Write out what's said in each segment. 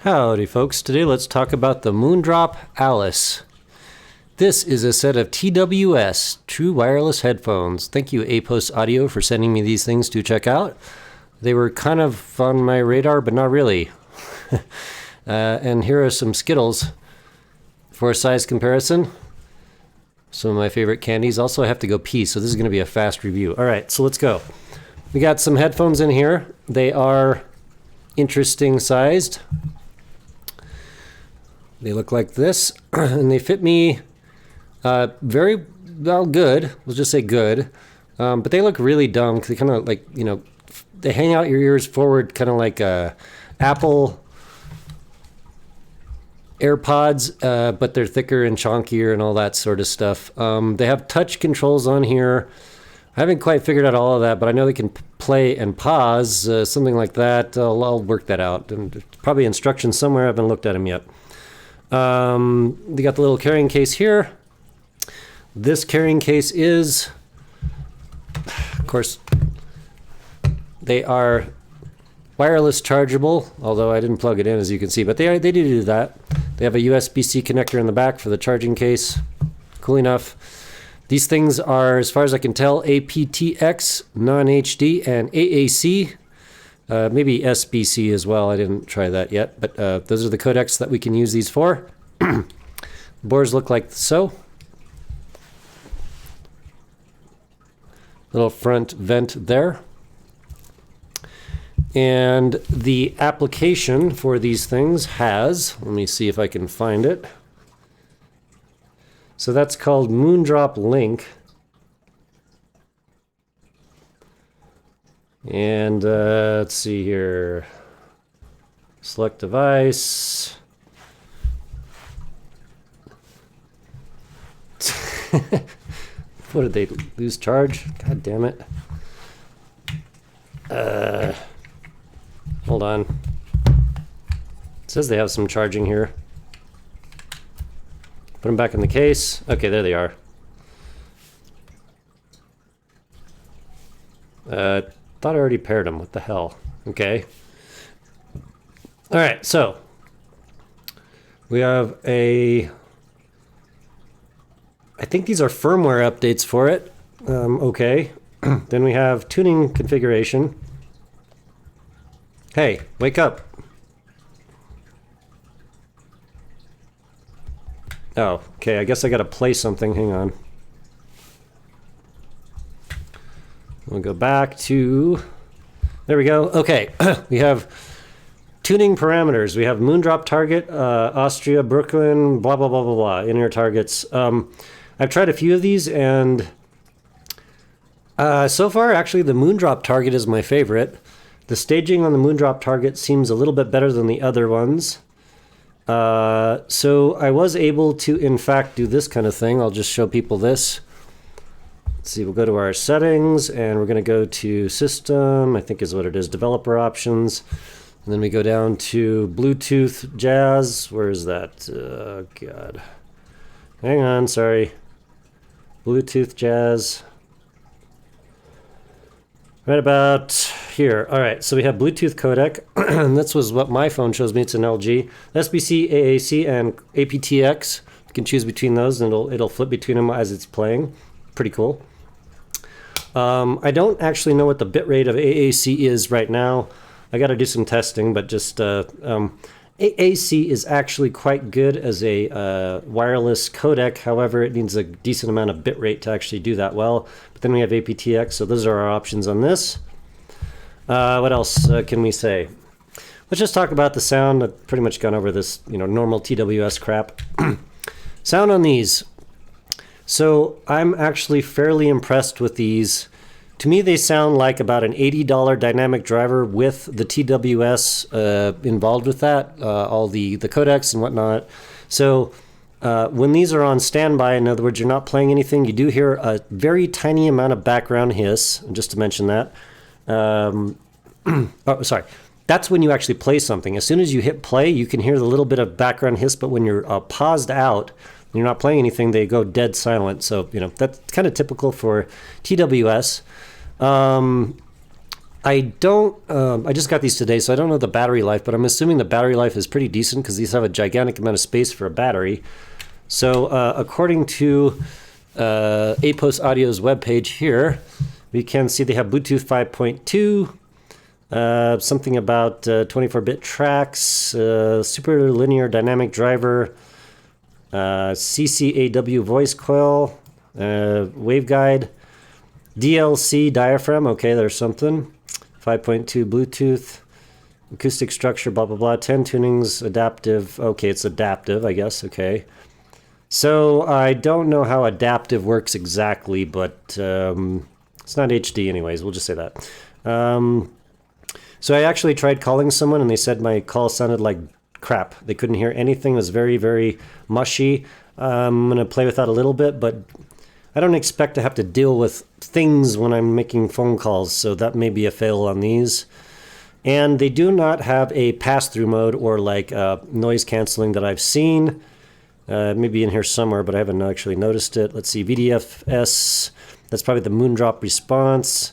Howdy folks, today let's talk about the Moondrop Alice. This is a set of TWS, True Wireless Headphones. Thank you APOS Audio for sending me these things to check out. They were kind of on my radar, but not really. And here are some Skittles for a size comparison. Some of my favorite candies. Also, I have to go pee, so this is going to be a fast review. All right, so let's go. We got some headphones in here. They are interesting sized. They look like this, and they fit me very well, good. We'll just say good. But they look really dumb because they kind of like, you know, they hang out your ears forward, kind of like Apple AirPods, but they're thicker and chonkier and all that sort of stuff. They have touch controls on here. I haven't quite figured out all of that, but I know they can play and pause, something like that. I'll work that out. And there's probably instructions somewhere. I haven't looked at them yet. They got the little carrying case here. This carrying case is, of course, they are wireless chargeable, although I didn't plug it in, as you can see, but they do that. They have a USB-C connector in the back for the charging case. Cool enough. These things are, as far as I can tell, APT-X, non-HD, and AAC. Maybe SBC as well. I didn't try that yet, but those are the codecs that we can use these for. Boards look like so. Little front vent there. And the application for these things has, let me see if I can find it. So that's called Moondrop Link. And let's see here. Select device. What did they lose charge? God damn it. Hold on. It says they have some charging here. Put them back in the case. Okay, there they are. Thought I already paired them. What the hell? Okay. All right, so we have I think these are firmware updates for it. Okay. Then we have tuning configuration. Hey, wake up. Oh, okay, I guess I gotta play something. Hang on. We'll go back to, there we go. Okay, we have tuning parameters. We have Moondrop target, Austria, Brooklyn, blah, blah, blah, blah, blah, in-ear targets. I've tried a few of these, and so far, actually, the Moondrop target is my favorite. The staging on the Moondrop target seems a little bit better than the other ones. So I was able to, in fact, do this kind of thing. I'll just show people this. Let's see, we'll go to our settings, and we're going to go to System, I think is what it is, Developer Options. And then we go down to Bluetooth Jazz. Where is that? Oh, God. Hang on, sorry. Bluetooth Jazz. Right about here. All right, so we have Bluetooth codec. And this was what my phone shows me. It's an LG. SBC, AAC, and APT-X. You can choose between those, and it'll flip between them as it's playing. Pretty cool. I don't actually know what the bitrate of AAC is right now. I got to do some testing, but just AAC is actually quite good as a wireless codec. However, it needs a decent amount of bitrate to actually do that well. But then we have APT-X, so those are our options on this. What else can we say? Let's just talk about the sound. I've pretty much gone over this, normal TWS crap. Sound on these. So I'm actually fairly impressed with these. To me, they sound like about an $80 dynamic driver with the TWS involved with that, all the codecs and whatnot. So when these are on standby, in other words, you're not playing anything, you do hear a very tiny amount of background hiss, just to mention that. Oh, sorry. That's when you actually play something. As soon as you hit play, you can hear the little bit of background hiss, but when you're paused out, you're not playing anything, they go dead silent. So, that's kind of typical for TWS. I don't, I just got these today, so I don't know the battery life, but I'm assuming the battery life is pretty decent because these have a gigantic amount of space for a battery. So according to APOS Audio's webpage here, we can see they have Bluetooth 5.2, something about 24-bit tracks, super linear dynamic driver, CCAW voice coil, waveguide, DLC diaphragm, okay, there's something. 5.2 Bluetooth, acoustic structure, blah, blah, blah. 10 tunings, adaptive. Okay, it's adaptive, I guess. Okay. So I don't know how adaptive works exactly, but it's not HD anyways. We'll just say that. So I actually tried calling someone, and they said my call sounded like crap. They couldn't hear anything. It was very, very mushy. I'm going to play with that a little bit, but I don't expect to have to deal with things when I'm making phone calls, so that may be a fail on these. And they do not have a pass-through mode or like noise canceling that I've seen. Maybe in here somewhere, but I haven't actually noticed it. Let's see, VDFS, that's probably the Moondrop response.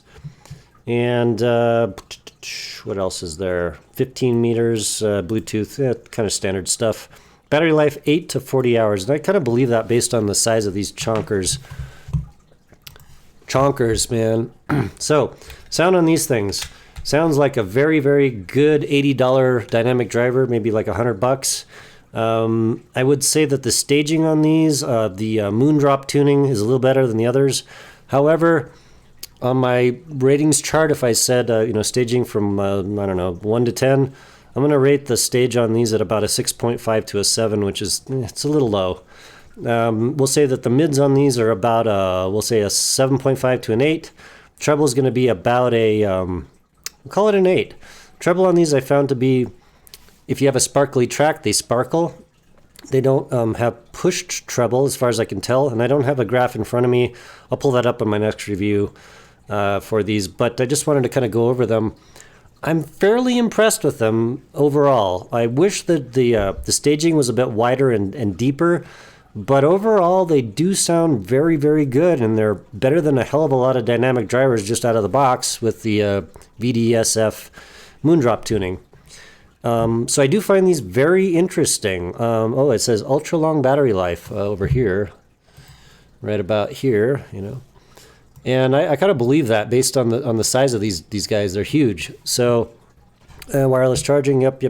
And what else is there? 15 meters, Bluetooth, kind of standard stuff. Battery life, 8 to 40 hours. And I kind of believe that based on the size of these chonkers. Chonkers, man. So, sound on these things. Sounds like a very, very good $80 dynamic driver, maybe like $100. I would say that the staging on these, the Moondrop tuning is a little better than the others. However, on my ratings chart, if I said, staging from, I don't know, 1 to 10, I'm going to rate the stage on these at about a 6.5 to a 7, which is, it's a little low. We'll say that the mids on these are about, we'll say a 7.5 to an 8. Treble is going to be about a, we'll call it an 8. Treble on these I found to be, if you have a sparkly track, they sparkle. They don't have pushed treble as far as I can tell, and I don't have a graph in front of me. I'll pull that up in my next review for these, but I just wanted to kind of go over them. I'm fairly impressed with them overall. I wish that the staging was a bit wider and deeper, but overall they do sound very, very good, and they're better than a hell of a lot of dynamic drivers just out of the box with the VDSF Moondrop tuning. So I do find these very interesting. It says ultra long battery life over here, right about here, and I kind of believe that based on the size of these guys. They're huge. So wireless charging, yep.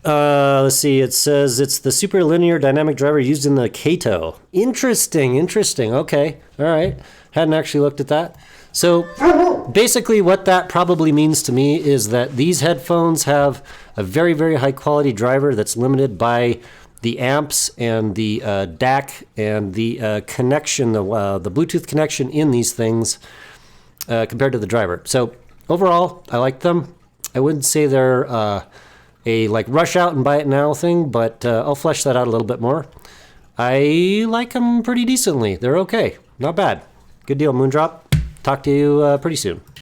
Let's see. It says it's the super linear dynamic driver used in the KATO. Interesting. Okay, all right. Hadn't actually looked at that. So basically what that probably means to me is that these headphones have a very, very high quality driver that's limited by the amps and the DAC and the connection, the Bluetooth connection in these things compared to the driver. So overall, I like them. I wouldn't say they're a like rush out and buy it now thing, but I'll flesh that out a little bit more. I like them pretty decently. They're okay. Not bad. Good deal, Moondrop. Talk to you pretty soon.